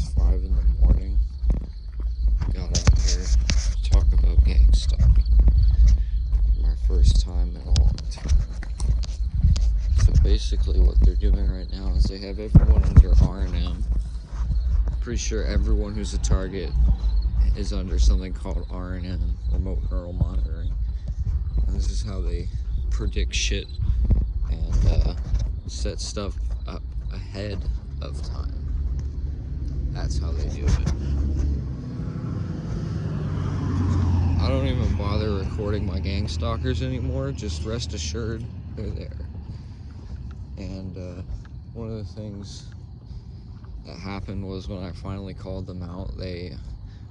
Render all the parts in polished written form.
It's 5 in the morning. Got out here to talk about gangstalking for my first time in a long time. So basically what they're doing right now is they have everyone under R&M. Pretty sure everyone who's a target is under something called R&M, remote neural monitoring. And this is how they predict shit and set stuff up ahead of time. That's how they do it. I don't even bother recording my gang stalkers anymore. Just rest assured they're there. And one of the things that happened was when I finally called them out,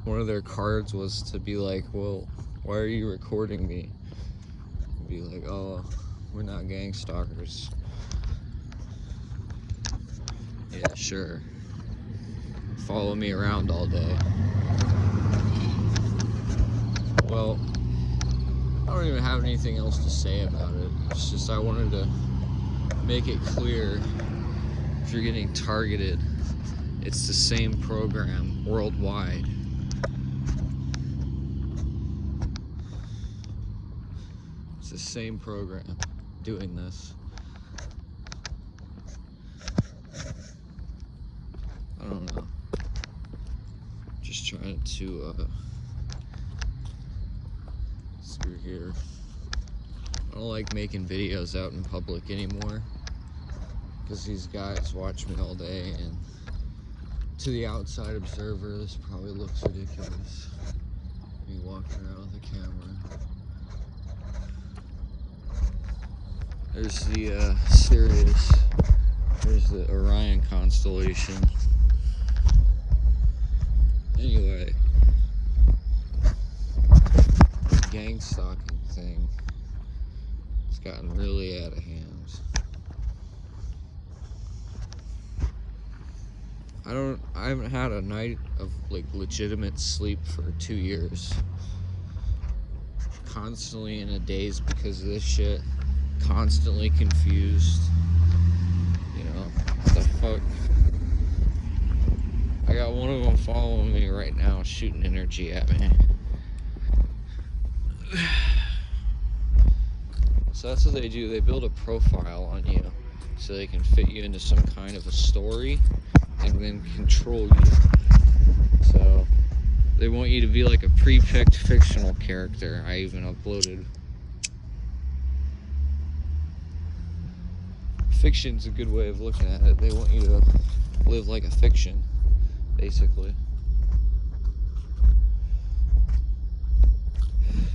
one of their cards was to be like, well, why are you recording me? Be like, oh, we're not gang stalkers. Yeah, sure. Follow me around all day. Well, I don't even have anything else to say about it. It's just I wanted to make it clear, if you're getting targeted, it's the same program worldwide. It's the same program doing this. I don't know. Just trying to through here. I don't like making videos out in public anymore because these guys watch me all day, and to the outside observer this probably looks ridiculous, me walking around with a camera. There's the Sirius, there's the Orion constellation. Anyway, the gang stalking thing has gotten really out of hand. I haven't had a night of like legitimate sleep for 2 years. Constantly in a daze because of this shit. Constantly confused. You know, what the fuck? I got one of them following me right now, shooting energy at me. So that's what they do. They build a profile on you so they can fit you into some kind of a story and then control you. So they want you to be like a pre-picked fictional character. I even uploaded. Fiction's a good way of looking at it. They want you to live like a fiction, basically.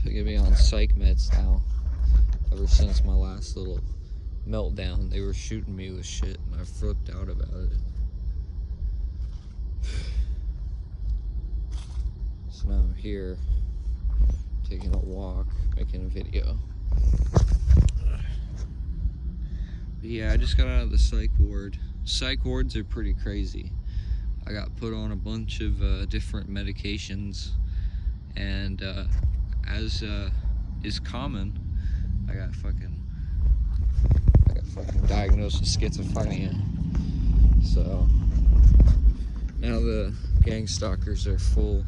They get me on psych meds now. Ever since my last little meltdown, they were shooting me with shit, and I flipped out about it. So now I'm here, taking a walk, making a video. But yeah, I just got out of the psych ward. Psych wards are pretty crazy. I got put on a bunch of different medications, and as is common, I got fucking diagnosed with schizophrenia. So now the gang stalkers are full.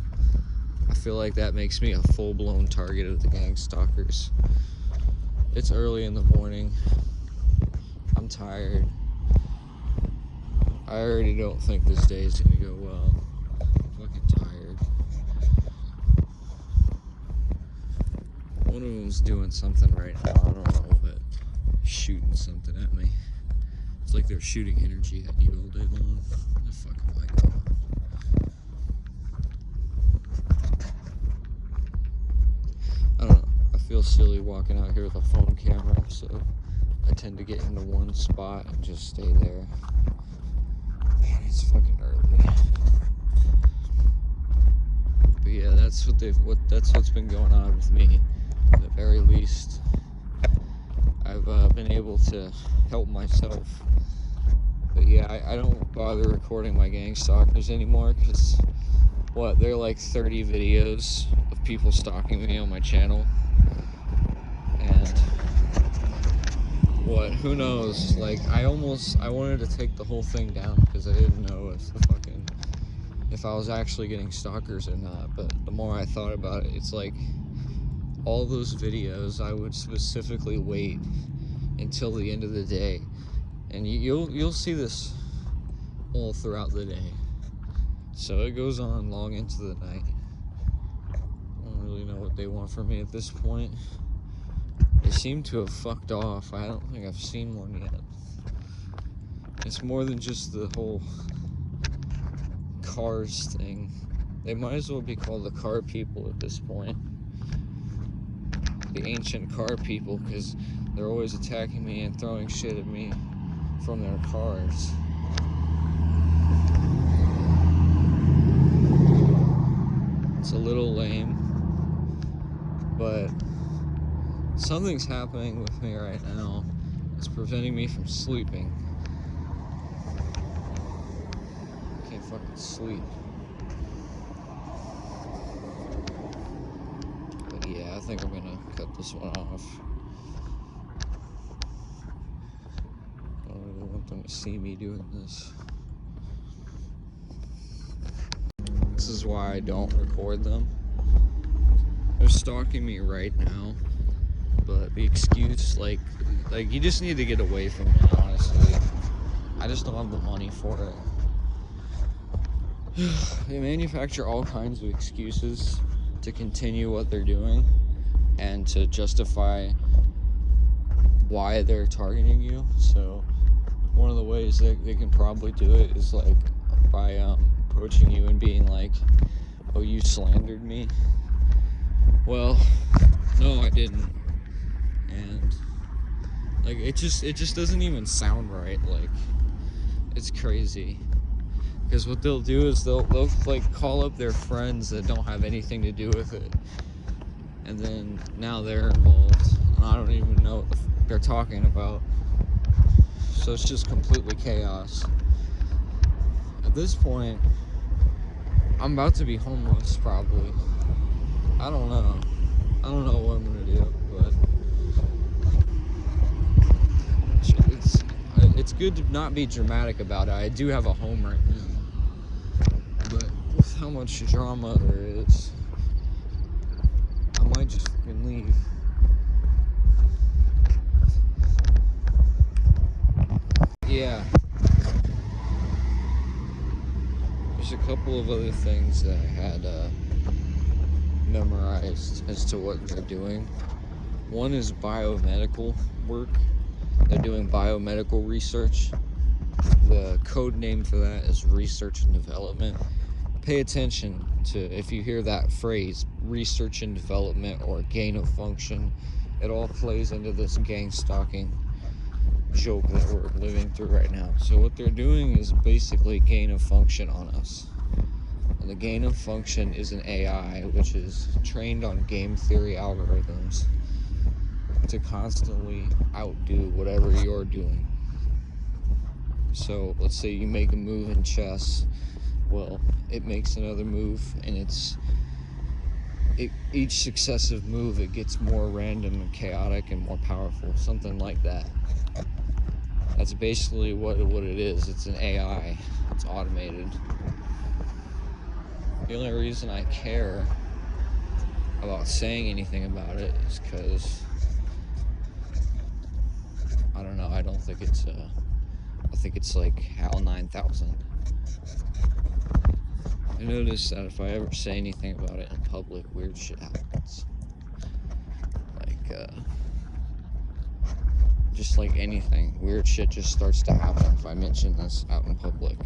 I feel like that makes me a full-blown target of the gang stalkers. It's early in the morning. I'm tired. I already don't think this day is gonna go well. I'm fucking tired. One of them's doing something right now, I don't know, but shooting something at me. It's like they're shooting energy at you all day long. The fuck am I doing? I don't know. I feel silly walking out here with a phone camera, so I tend to get into one spot and just stay there. Man, it's fucking early. But yeah, that's what's been going on with me. At the very least, I've been able to help myself. But yeah, I don't bother recording my gang stalkers anymore because there are like 30 videos of people stalking me on my channel, and who knows, like I wanted to take the whole thing down because I didn't know if the fucking if I was actually getting stalkers or not. But the more I thought about it, it's like all those videos, I would specifically wait until the end of the day, and you'll see this all throughout the day. So it goes on long into the night. I don't really know what they want from me at this point. They seem to have fucked off. I don't think I've seen one yet. It's more than just the whole cars thing. They might as well be called the car people at this point. The ancient car people, because they're always attacking me and throwing shit at me from their cars. It's a little lame, but something's happening with me right now. It's preventing me from sleeping. I can't fucking sleep. But yeah, I think I'm gonna cut this one off. I don't really want them to see me doing this. This is why I don't record them. They're stalking me right now, but the excuse, like you just need to get away from it, honestly. I just don't have the money for it. They manufacture all kinds of excuses to continue what they're doing and to justify why they're targeting you. So one of the ways that they can probably do it is like by approaching you and being like, oh, you slandered me. Well, no, I didn't. And like it just doesn't even sound right. Like, it's crazy. Because what they'll do is they'll like call up their friends that don't have anything to do with it, and then now they're involved, and I don't even know what they're talking about. So it's just completely chaos. At this point, I'm about to be homeless, probably. I don't know what I'm gonna do, but it's good to not be dramatic about it. I do have a home right now, but with how much drama there is, I might just fucking leave. Yeah. There's a couple of other things that I had memorized as to what they're doing. One is biomedical work. They're doing biomedical research. The code name for that is research and development. Pay attention to, if you hear that phrase, research and development or gain of function, it all plays into this gangstalking joke that we're living through right now. So what they're doing is basically gain of function on us. And the gain of function is an AI, which is trained on game theory algorithms to constantly outdo whatever you're doing. So let's say you make a move in chess. Well, it makes another move, and each successive move, it gets more random and chaotic and more powerful, something like that. That's basically what it is. It's an AI. It's automated. The only reason I care about saying anything about it is because I don't know. I think it's like HAL 9000. I noticed that if I ever say anything about it in public, weird shit happens. Like, just like anything, weird shit just starts to happen if I mention this out in public.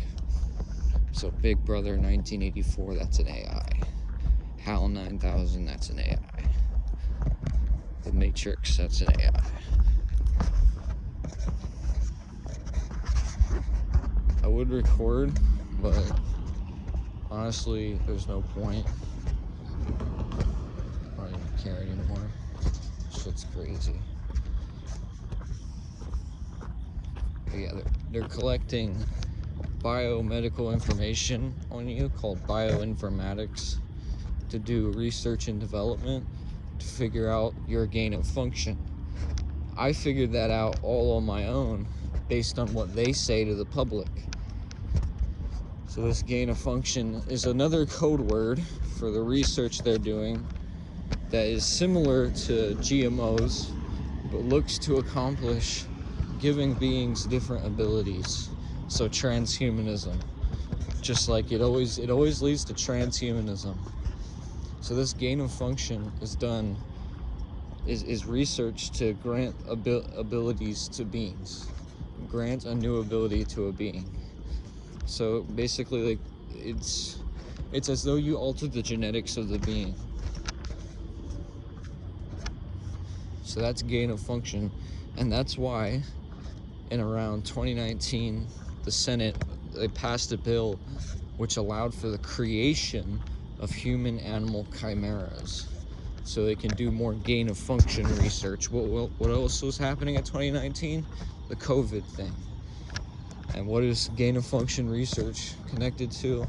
So Big Brother 1984, that's an AI. HAL 9000, that's an AI. The Matrix, that's an AI. I would record, but honestly, there's no point. I don't even care anymore. Shit's crazy. But yeah, they're collecting biomedical information on you called bioinformatics to do research and development to figure out your gain of function. I figured that out all on my own based on what they say to the public. So this gain of function is another code word for the research they're doing that is similar to GMOs, but looks to accomplish giving beings different abilities. So transhumanism, just like it always leads to transhumanism. So this gain of function is research to grant abilities to beings, grant a new ability to a being. So basically, like, it's as though you altered the genetics of the being. So that's gain of function, and that's why in around 2019 the Senate, they passed a bill which allowed for the creation of human animal chimeras, so they can do more gain of function research. What else was happening in 2019? The COVID thing. And what is gain of function research connected to?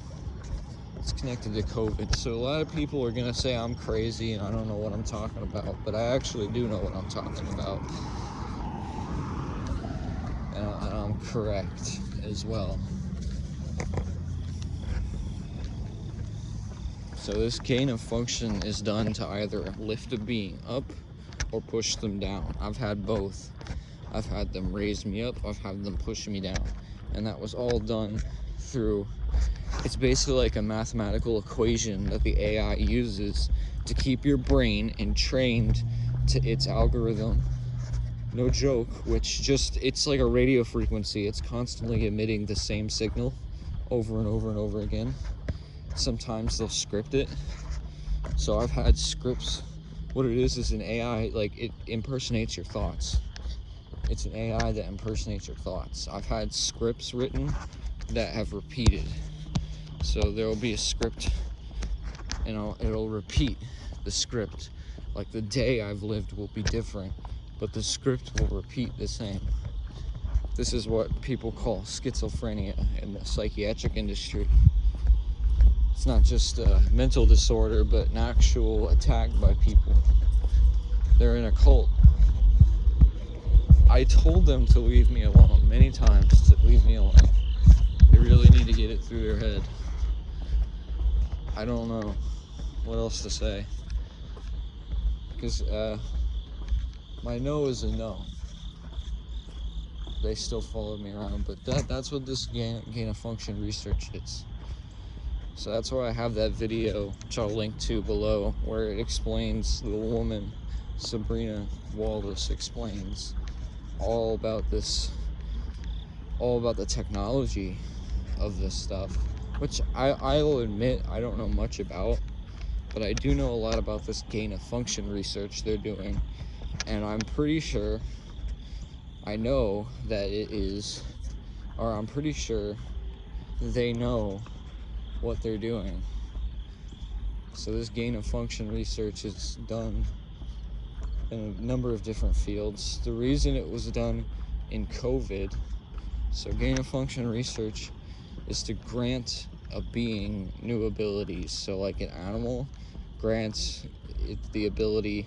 It's connected to COVID. So a lot of people are gonna say I'm crazy and I don't know what I'm talking about, but I actually do know what I'm talking about, and I'm correct as well. So this gain of function is done to either lift a being up or push them down. I've had both. I've had them raise me up, I've had them push me down, and that was all done through, it's basically like a mathematical equation that the AI uses to keep your brain entrained to its algorithm. No joke, which it's like a radio frequency. It's constantly emitting the same signal over and over and over again. Sometimes they'll script it. So I've had scripts. What it is an AI, like, it impersonates your thoughts. It's an AI that impersonates your thoughts. I've had scripts written that have repeated. So there will be a script, and it'll repeat the script. Like, the day I've lived will be different, but the script will repeat the same. This is what people call schizophrenia in the psychiatric industry. It's not just a mental disorder, but an actual attack by people. They're in a cult. I told them to leave me alone many times, to leave me alone. They really need to get it through their head. I don't know what else to say, because my no is a no. They still follow me around, but that's what this gain of function research is. So that's why I have that video, which I'll link to below, where it explains, the woman, Sabrina Wallace, explains all about this, all about the technology of this stuff, which I'll admit I don't know much about, but I do know a lot about this gain of function research they're doing, and I'm pretty sure, I know that it is, or I'm pretty sure they know what they're doing. So this gain of function research is done in a number of different fields. The reason it was done in COVID, so gain of function research is to grant a being new abilities. So like an animal grants it the ability,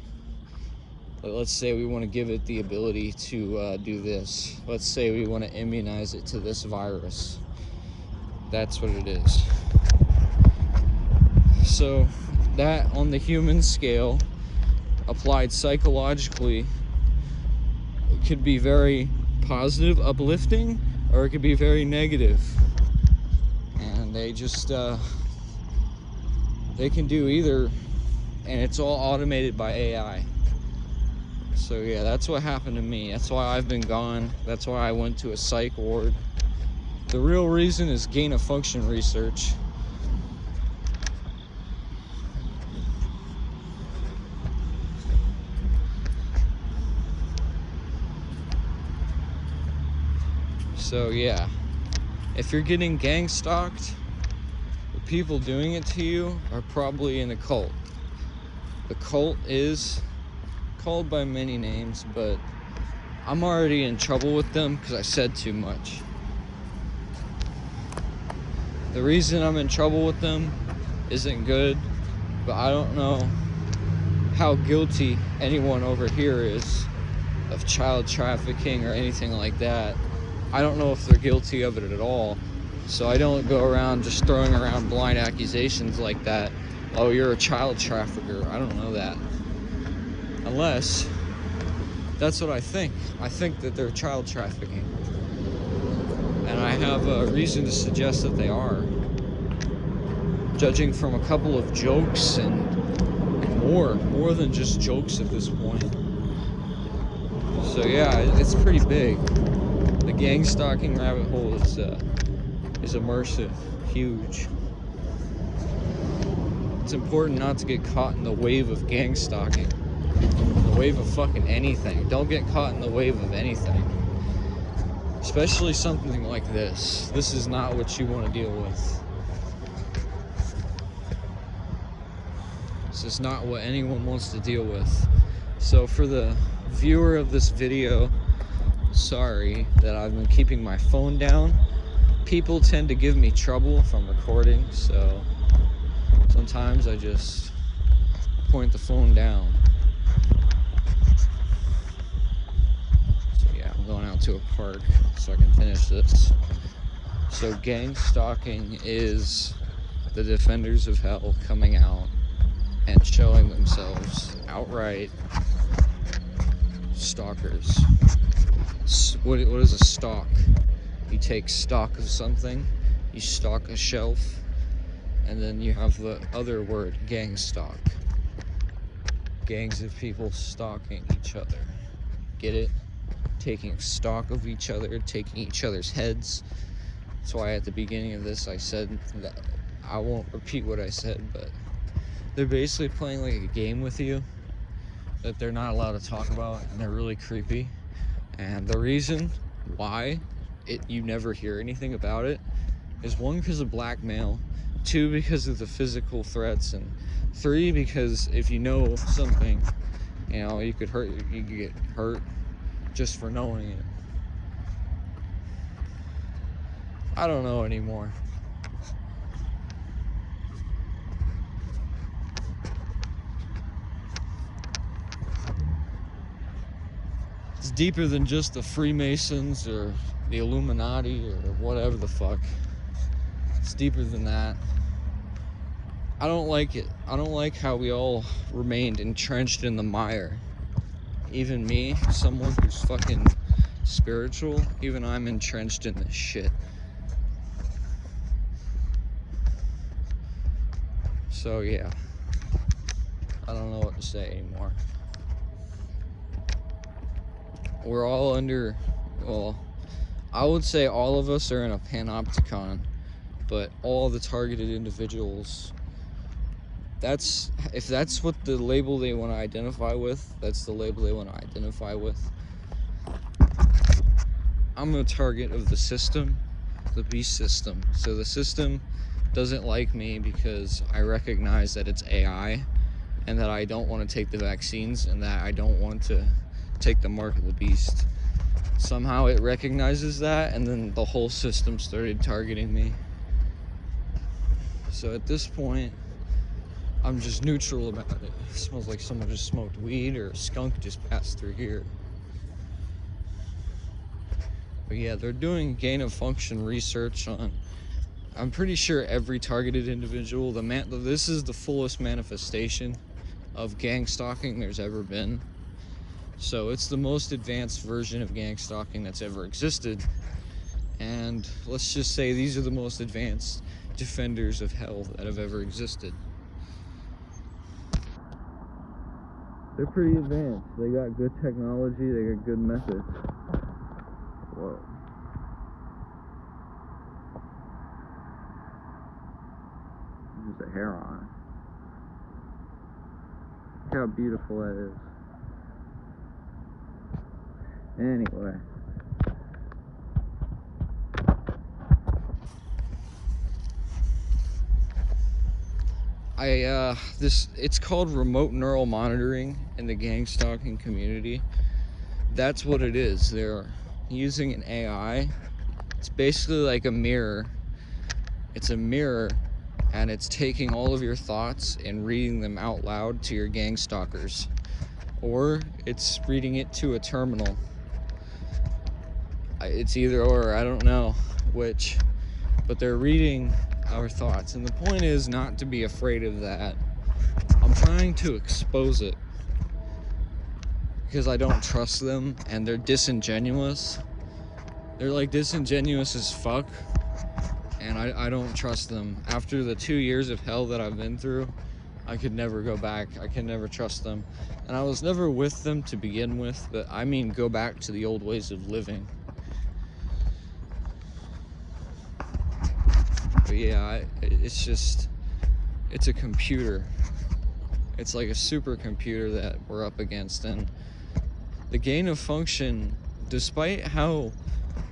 let's say we want to give it the ability to do this. Let's say we want to immunize it to this virus. That's what it is. So that, on the human scale, applied psychologically, it could be very positive, uplifting, or it could be very negative. And they just, they can do either, and it's all automated by AI. So yeah, that's what happened to me. That's why I've been gone. That's why I went to a psych ward. The real reason is gain of function research. So yeah, if you're getting gang stalked, the people doing it to you are probably in a cult. The cult is called by many names, but I'm already in trouble with them because I said too much. The reason I'm in trouble with them isn't good, but I don't know how guilty anyone over here is of child trafficking or anything like that. I don't know if they're guilty of it at all, So I don't go around just throwing around blind accusations like that. Oh, you're a child trafficker. I don't know that. Unless that's what I think. I think that they're child trafficking. And I have a reason to suggest that they are. Judging from a couple of jokes and more than just jokes at this point. So yeah, it's pretty big. The gang stalking rabbit hole is immersive, huge. It's important not to get caught in the wave of gang stalking, the wave of fucking anything. Don't get caught in the wave of anything, especially something like this. This is not what you want to deal with. This is not what anyone wants to deal with. So for the viewer of this video, sorry that I've been keeping my phone down. People tend to give me trouble if I'm recording, so sometimes I just point the phone down. So yeah, I'm going out to a park so I can finish this. So gang stalking is the defenders of hell coming out and showing themselves outright stalkers. What is a stalk? You take stock of something, you stalk a shelf, and then you have the other word, gang stalk. Gangs of people stalking each other. Get it? Taking stock of each other, taking each other's heads. That's why at the beginning of this I said that I won't repeat what I said, but they're basically playing like a game with you that they're not allowed to talk about, and they're really creepy. And the reason why you never hear anything about it is 1, because of blackmail, 2, because of the physical threats, and 3, because if you know something, you could get hurt just for knowing it. I don't know anymore. It's deeper than just the Freemasons or the Illuminati or whatever the fuck. It's deeper than that. I don't like it. I don't like how we all remained entrenched in the mire. Even me, someone who's fucking spiritual, even I'm entrenched in this shit. So yeah, I don't know what to say anymore. We're all under, well, I would say all of us are in a panopticon, but all the targeted individuals, if that's what the label they want to identify with, that's the label they want to identify with. I'm a target of the system, the beast system. So the system doesn't like me because I recognize that it's AI and that I don't want to take the vaccines and that I don't want to take the mark of the beast. Somehow it recognizes that, and then the whole system started targeting me. So at this point, I'm just neutral about it. It smells like someone just smoked weed or a skunk just passed through here. But yeah, they're doing gain of function research on, I'm pretty sure, every targeted individual. This is the fullest manifestation of gang stalking there's ever been. So it's the most advanced version of gang stalking that's ever existed. And let's just say these are the most advanced defenders of hell that have ever existed. They're pretty advanced. They got good technology, they got good methods. Whoa. There's a heron. Look how beautiful that is. Anyway. It's called remote neural monitoring in the gang stalking community. That's what it is. They're using an AI. It's basically like a mirror. It's a mirror, and it's taking all of your thoughts and reading them out loud to your gang stalkers. Or it's reading it to a terminal. It's either or, I don't know which. but they're reading our thoughts. And the point is not to be afraid of that. I'm trying to expose it because I don't trust them, and they're disingenuous. They're like disingenuous as fuck, and I don't trust them. After the 2 years of hell that I've been through, I could never go back. I can never trust them. And I was never with them to begin with, but I mean go back to the old ways of living. But yeah, it's a computer. It's like a supercomputer that we're up against, and the gain of function, despite how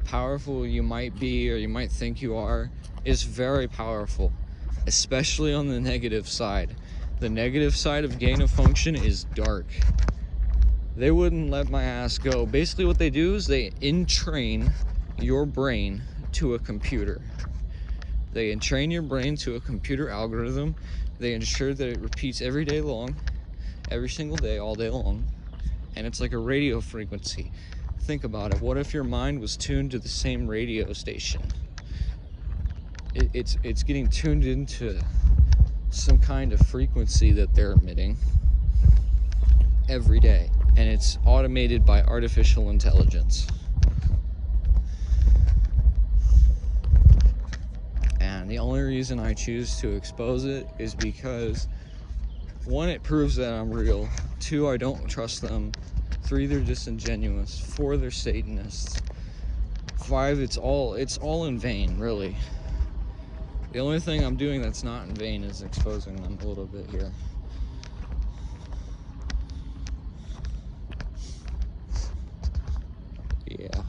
powerful you might be or you might think you are, is very powerful, especially on the negative side. The negative side of gain of function is dark. They wouldn't let my ass go. Basically what they do is they entrain your brain to a computer. They entrain your brain to a computer algorithm. They ensure that it repeats every day long, every single day, all day long. And it's like a radio frequency. Think about it. What if your mind was tuned to the same radio station? It's getting tuned into some kind of frequency that they're emitting every day. And it's automated by artificial intelligence. And the only reason I choose to expose it is because, 1, it proves that I'm real. 2, I don't trust them. 3, they're disingenuous. 4, they're Satanists. 5, it's all in vain, really. The only thing I'm doing that's not in vain is exposing them a little bit here. Yeah.